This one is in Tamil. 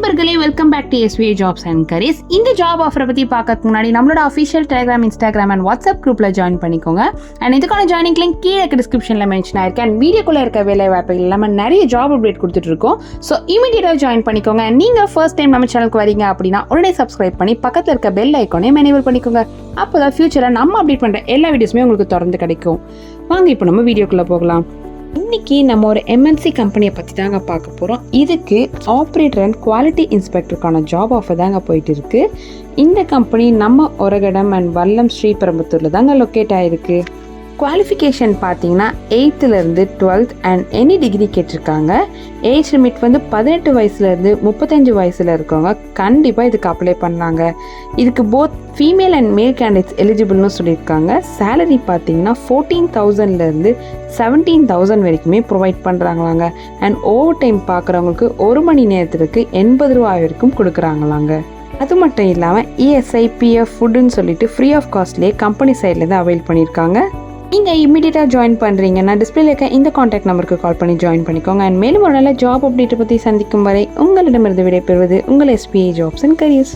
நண்பர்களே, welcome back to SVA jobs and careers. இந்த ஜாப் ஆஃபரை பற்றி பார்க்கறதுக்கு முன்னாடி நம்மளோட official Telegram, Instagram and WhatsApp குரூப்பில் ஜாயின் பண்ணிக்கோங்க. அண்ட் இதுக்கான ஜாயினிங் லிங்க் கீழே டிஸ்கிரிப்ஷனில் மென்ஷன் ஆயிருக்கு. அண்ட் வீடியோக்குள்ளே இருக்க வேலை வாய்ப்புகள் இல்லாமல் நிறைய ஜாப் அப்டேட் கொடுத்துட்டு இருக்கோம். ஸோ இமீடியட்டாக ஜாயின் பண்ணிக்கோங்க. அண்ட் நீங்கள் ஃபர்ஸ்ட் டைம் நம்ம சேனலுக்கு வரீங்க அப்படின்னா உடனே சப்ஸ்கிரைப் பண்ணி பக்கத்தில் இருக்க பெல் ஐக்கானையும் எனேபிள் பண்ணிக்கோங்க. அப்போ தான் ஃபியூச்சரில் நம்ம அப்டேட் பண்ணுற எல்லா வீடியோஸுமே உங்களுக்கு தொடர்ந்து கிடைக்கும். வாங்க இப்போ நம்ம வீடியோக்குள்ளே போகலாம். இன்றைக்கி நம்ம ஒரு MNC கம்பெனியை பற்றி தாங்க பார்க்க போகிறோம். இதுக்கு ஆப்ரேட்டர் அண்ட் குவாலிட்டி இன்ஸ்பெக்டருக்கான ஜாப் ஆஃபர் தாங்க போயிட்டு இருக்கு. இந்த கம்பெனி நம்ம ஒரகடம் அண்ட் வல்லம் ஸ்ரீபெரும்புத்தூரில் தாங்க லொக்கேட் ஆகிருக்கு. குவாலிஃபிகேஷன் பார்த்தீங்கன்னா 8th to 12th and any degree கேட்டிருக்காங்க. ஏஜ் லிமிட் வந்து 18 வயசுலேருந்து 35 வயசில் இருக்கவங்க கண்டிப்பாக இதுக்கு அப்ளை பண்ணலாங்க. இதுக்கு போத் ஃபீமேல் அண்ட் மேல் கேண்டிடேட்ஸ் எலிஜிபிள்னு சொல்லியிருக்காங்க. சேலரி பார்த்தீங்கன்னா 14,000லேருந்து 17,000 வரைக்குமே ப்ரொவைட் பண்ணுறாங்களாங்க. அண்ட் ஓவர் டைம் பார்க்குறவங்களுக்கு 1 மணி நேரத்துக்கு 80 ரூபா வரைக்கும் கொடுக்குறாங்களாங்க. அது மட்டும் இல்லாமல் ESI, PF, ஃபுட்டுன்னு சொல்லிட்டு ஃப்ரீ ஆஃப் காஸ்ட்லேயே கம்பெனி சைட்லேருந்து அவைல் பண்ணியிருக்காங்க. நீங்கள் இமீடியட்டாக ஜாயின் பண்ணுறீங்கன்னா டிஸ்பிளேல இருக்க இந்த காண்டாக்ட் நம்பருக்கு கால் பண்ணி ஜாயின் பண்ணிக்கோங்க. அண்ட் மேலும் ஒரு நல்ல ஜாப் அப்டேட்டை பற்றி சந்திக்கும் வரை உங்களிடமிருந்து விடைபெறுவது உங்கள் SVA ஜாப்ஸ் அண்ட் கரியர்ஸ்.